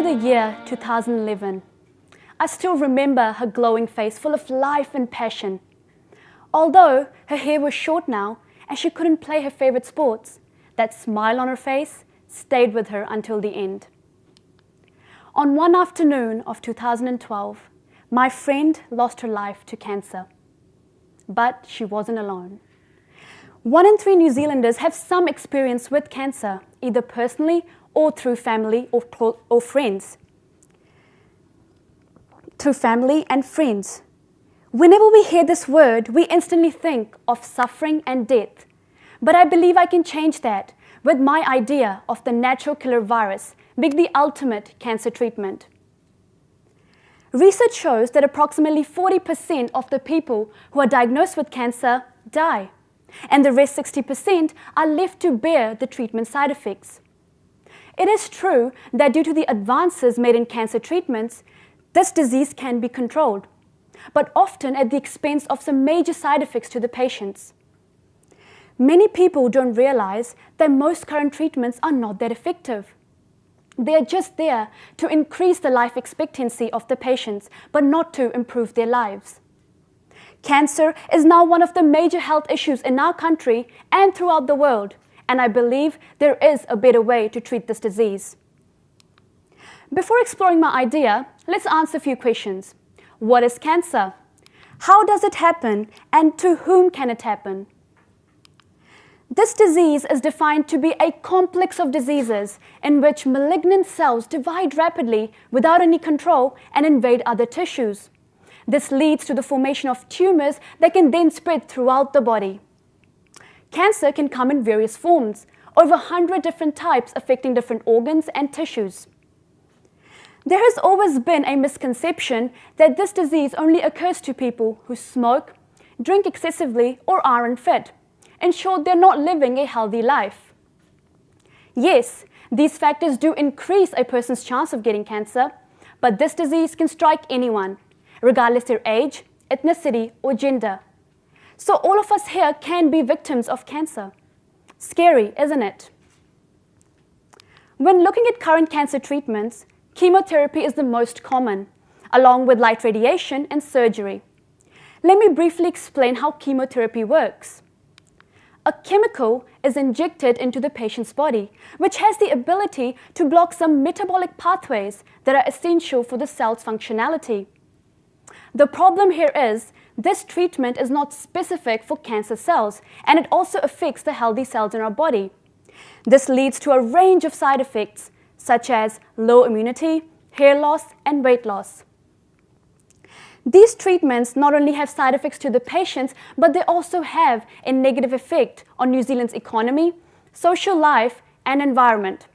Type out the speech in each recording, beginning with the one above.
the year 2011. I still remember her glowing face full of life and passion. Although her hair was short now and she couldn't play her favorite sports, that smile on her face stayed with her until the end. On one afternoon of 2012, my friend lost her life to cancer. But she wasn't alone. 1 in 3 New Zealanders have some experience with cancer, either personally or through family or friends. Through family and friends. Whenever we hear this word, we instantly think of suffering and death. But I believe I can change that with my idea of the natural killer virus being the ultimate cancer treatment. Research shows that approximately 40% of the people who are diagnosed with cancer die, and the rest 60% are left to bear the treatment side effects. It is true that due to the advances made in cancer treatments, this disease can be controlled, but often at the expense of some major side effects to the patients. Many people don't realize that most current treatments are not that effective. They are just there to increase the life expectancy of the patients, but not to improve their lives. Cancer is now one of the major health issues in our country and throughout the world, and I believe there is a better way to treat this disease. Before exploring my idea, let's answer a few questions. What is cancer? How does it happen, and to whom can it happen? This disease is defined to be a complex of diseases in which malignant cells divide rapidly without any control and invade other tissues. This leads to the formation of tumors that can then spread throughout the body. Cancer can come in various forms, over 100 different types affecting different organs and tissues. There has always been a misconception that this disease only occurs to people who smoke, drink excessively, or are unfit. In short, they're not living a healthy life. Yes, these factors do increase a person's chance of getting cancer, but this disease can strike anyone, regardless their age, ethnicity, or gender. So all of us here can be victims of cancer. Scary, isn't it? When looking at current cancer treatments, chemotherapy is the most common, along with light radiation and surgery. Let me briefly explain how chemotherapy works. A chemical is injected into the patient's body, which has the ability to block some metabolic pathways that are essential for the cell's functionality. The problem here is this treatment is not specific for cancer cells, and it also affects the healthy cells in our body. This leads to a range of side effects, such as low immunity, hair loss, and weight loss. These treatments not only have side effects to the patients, but they also have a negative effect on New Zealand's economy, social life, and environment.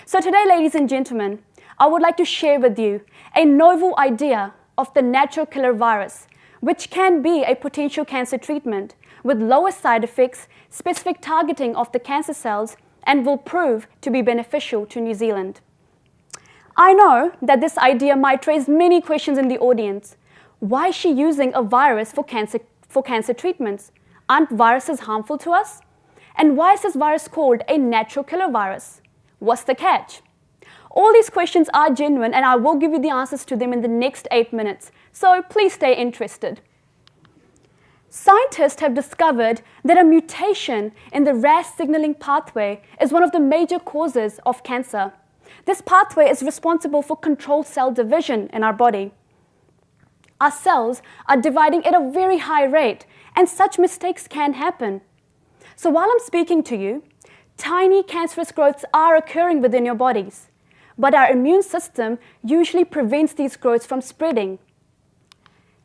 So today, ladies and gentlemen, I would like to share with you a novel idea of the natural killer virus, which can be a potential cancer treatment with lower side effects, specific targeting of the cancer cells, and will prove to be beneficial to New Zealand. I know that this idea might raise many questions in the audience. Why is she using a virus for cancer treatments? Aren't viruses harmful to us? And why is this virus called a natural killer virus? What's the catch? All these questions are genuine, and I will give you the answers to them in the next 8 minutes, so please stay interested. Scientists have discovered that a mutation in the RAS signaling pathway is one of the major causes of cancer. This pathway is responsible for controlled cell division in our body. Our cells are dividing at a very high rate, and such mistakes can happen. So while I'm speaking to you, tiny cancerous growths are occurring within your bodies, but our immune system usually prevents these growths from spreading.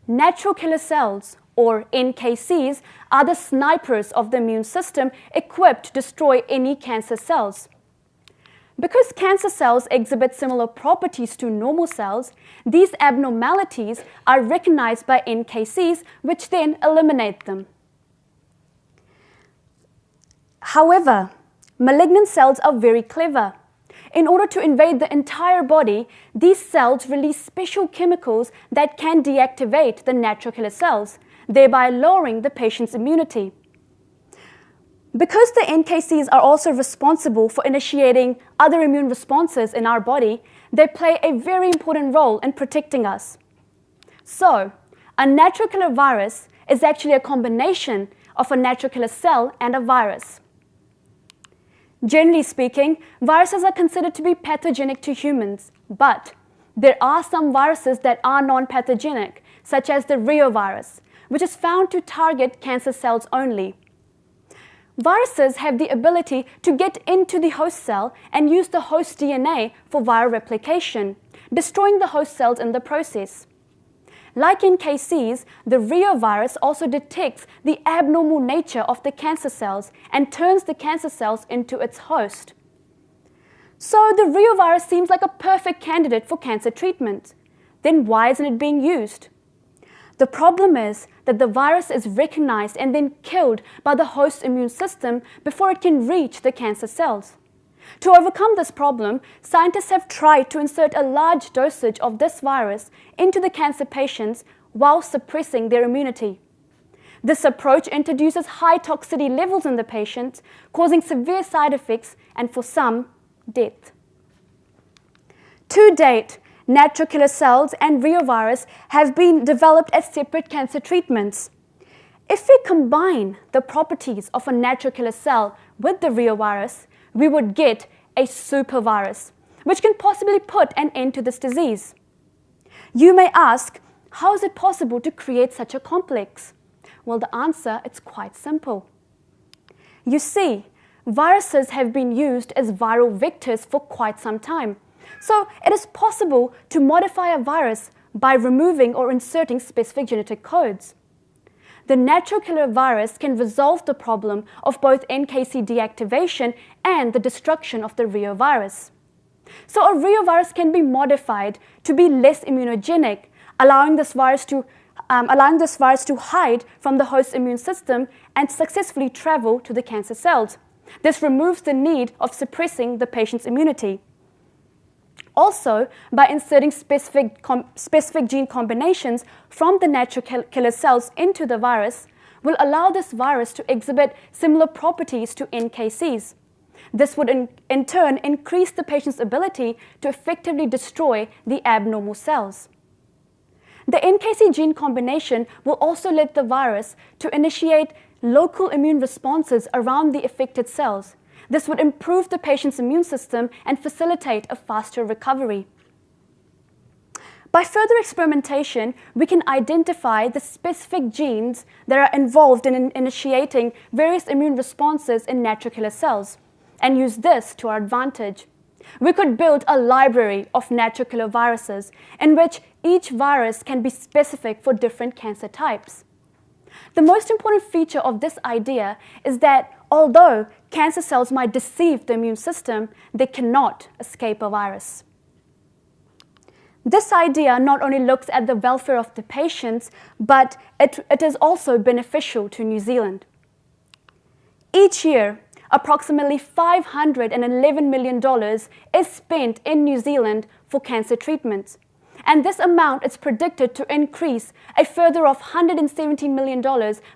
Natural killer cells, or NKCs, are the snipers of the immune system equipped to destroy any cancer cells. Because cancer cells exhibit similar properties to normal cells, these abnormalities are recognized by NKCs, which then eliminate them. However, malignant cells are very clever. In order to invade the entire body, these cells release special chemicals that can deactivate the natural killer cells, thereby lowering the patient's immunity. Because the NKCs are also responsible for initiating other immune responses in our body, they play a very important role in protecting us. So, a natural killer virus is actually a combination of a natural killer cell and a virus. Generally speaking, viruses are considered to be pathogenic to humans, but there are some viruses that are non-pathogenic, such as the reovirus, which is found to target cancer cells only. Viruses have the ability to get into the host cell and use the host DNA for viral replication, destroying the host cells in the process. Like NKCs, the reovirus also detects the abnormal nature of the cancer cells and turns the cancer cells into its host. So the reovirus seems like a perfect candidate for cancer treatment. Then why isn't it being used? The problem is that the virus is recognized and then killed by the host immune system before it can reach the cancer cells. To overcome this problem, scientists have tried to insert a large dosage of this virus into the cancer patients while suppressing their immunity. This approach introduces high toxicity levels in the patients, causing severe side effects and, for some, death. To date, natural killer cells and reovirus have been developed as separate cancer treatments. If we combine the properties of a natural killer cell with the reovirus, we would get a supervirus, which can possibly put an end to this disease. You may ask, how is it possible to create such a complex? Well, the answer is quite simple. You see, viruses have been used as viral vectors for quite some time. So it is possible to modify a virus by removing or inserting specific genetic codes. The natural killer virus can resolve the problem of both NKC deactivation and the destruction of the reovirus. So a reovirus can be modified to be less immunogenic, allowing this virus to hide from the host immune system and successfully travel to the cancer cells. This removes the need of suppressing the patient's immunity. Also, by inserting specific gene combinations from the natural killer cells into the virus, will allow this virus to exhibit similar properties to NKCs. This would in turn increase the patient's ability to effectively destroy the abnormal cells. The NKC gene combination will also let the virus to initiate local immune responses around the affected cells. This would improve the patient's immune system and facilitate a faster recovery. By further experimentation, we can identify the specific genes that are involved in initiating various immune responses in natural killer cells and use this to our advantage. We could build a library of natural killer viruses in which each virus can be specific for different cancer types. The most important feature of this idea is that although cancer cells might deceive the immune system, they cannot escape a virus. This idea not only looks at the welfare of the patients, but it is also beneficial to New Zealand. Each year, approximately $511 million is spent in New Zealand for cancer treatments. And this amount is predicted to increase a further of $117 million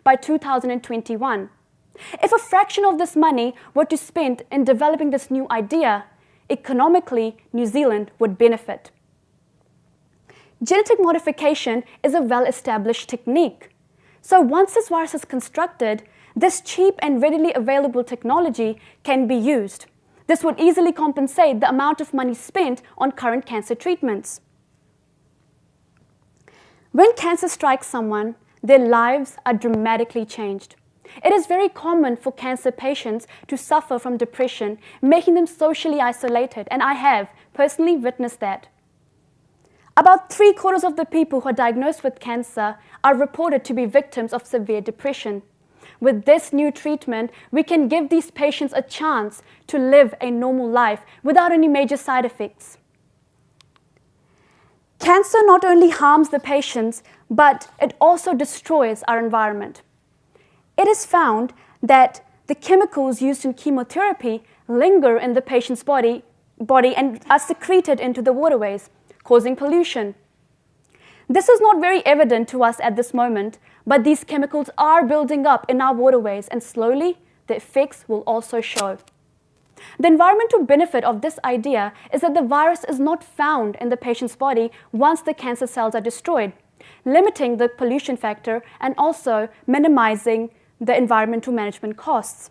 by 2021. If a fraction of this money were to spend in developing this new idea, economically, New Zealand would benefit. Genetic modification is a well-established technique. So once this virus is constructed, this cheap and readily available technology can be used. This would easily compensate the amount of money spent on current cancer treatments. When cancer strikes someone, their lives are dramatically changed. It is very common for cancer patients to suffer from depression, making them socially isolated, and I have personally witnessed that. About 3/4 of the people who are diagnosed with cancer are reported to be victims of severe depression. With this new treatment, we can give these patients a chance to live a normal life without any major side effects. Cancer not only harms the patients, but it also destroys our environment. It is found that the chemicals used in chemotherapy linger in the patient's body and are secreted into the waterways, causing pollution. This is not very evident to us at this moment, but these chemicals are building up in our waterways and slowly the effects will also show. The environmental benefit of this idea is that the virus is not found in the patient's body once the cancer cells are destroyed, limiting the pollution factor and also minimizing the environmental management costs.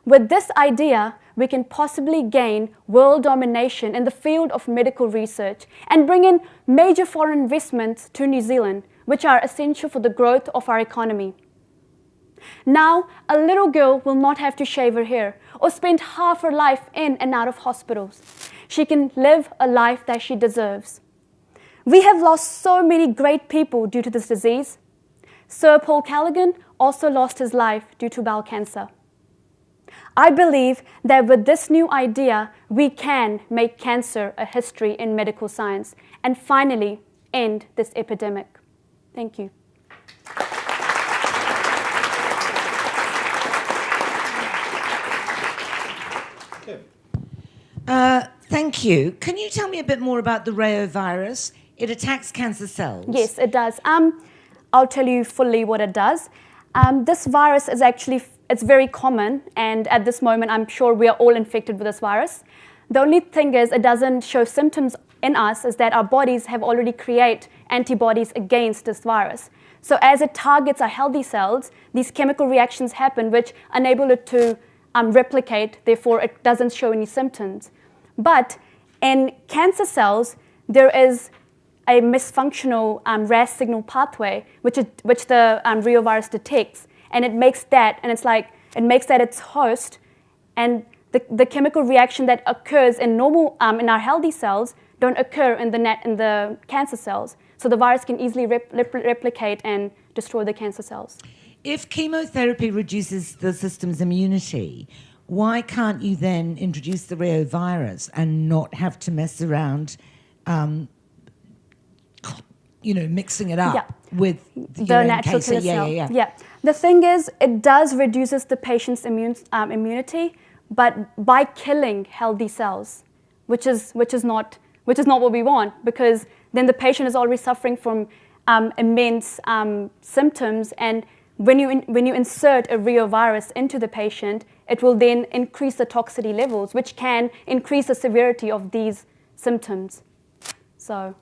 With this idea, we can possibly gain world domination in the field of medical research and bring in major foreign investments to New Zealand, which are essential for the growth of our economy. Now, a little girl will not have to shave her hair or spend half her life in and out of hospitals. She can live a life that she deserves. We have lost so many great people due to this disease. Sir Paul Callaghan also lost his life due to bowel cancer. I believe that with this new idea, we can make cancer a history in medical science and finally end this epidemic. Thank you. Thank you. Can you tell me a bit more about the reovirus? It attacks cancer cells. Yes, it does. I'll tell you fully what it does. This virus is actually, it's very common, and at this moment I'm sure we are all infected with this virus. The only thing is it doesn't show symptoms in us, is that our bodies have already created antibodies against this virus. So as it targets our healthy cells, these chemical reactions happen which enable it to replicate, therefore it doesn't show any symptoms. But in cancer cells, there is a misfunctional RAS signal pathway which the reovirus detects, and it makes that, and it's like, it makes that its host, and the chemical reaction that occurs in normal, in our healthy cells don't occur in the cancer cells. So the virus can easily replicate and destroy the cancer cells. If chemotherapy reduces the system's immunity, why can't you then introduce the reovirus and not have to mess around, mixing it up with the natural killer cell? Yeah. The thing is, it does reduces the patient's immunity, but by killing healthy cells, which is not what we want, because then the patient is already suffering from immense symptoms, and when you insert a reovirus into the patient, it will then increase the toxicity levels, which can increase the severity of these symptoms. So.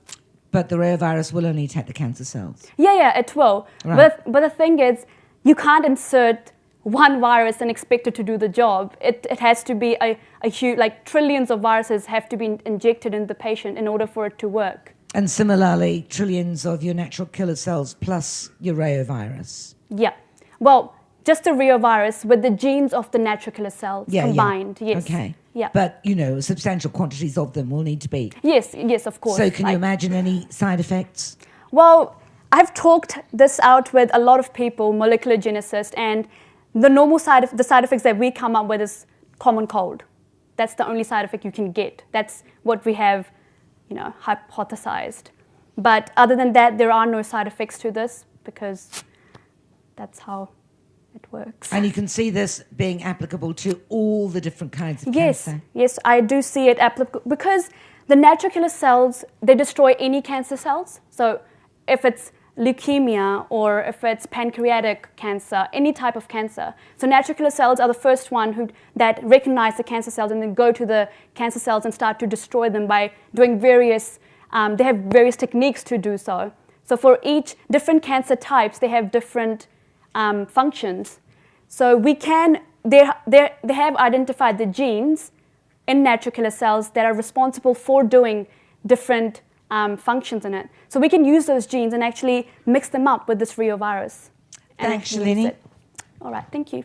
But the reovirus will only attack the cancer cells. Yeah, it will. Right. But the thing is, you can't insert one virus and expect it to do the job. It has to be a huge, like trillions of viruses have to be injected in the patient in order for it to work. And similarly, trillions of your natural killer cells plus your reovirus. Yeah. Well, just the reovirus with the genes of the natural killer cells combined. Yeah. Yes. Okay. Yeah. But, substantial quantities of them will need to be. Yes, of course. So can you imagine any side effects? Well, I've talked this out with a lot of people, molecular geneticists, and the normal side effects that we come up with is common cold. That's the only side effect you can get. That's what we have, hypothesized. But other than that, there are no side effects to this because that's how it works. And you can see this being applicable to all the different kinds of cancer? Yes, I do see it applicable because the natural killer cells, they destroy any cancer cells. So if it's leukemia or if it's pancreatic cancer, any type of cancer. So natural killer cells are the first one that recognize the cancer cells and then go to the cancer cells and start to destroy them by doing various, they have various techniques to do so. So for each different cancer types, they have different functions. So they have identified the genes in natural killer cells that are responsible for doing different functions in it. So we can use those genes and actually mix them up with this reovirus. Thanks, Shalini. All right, thank you.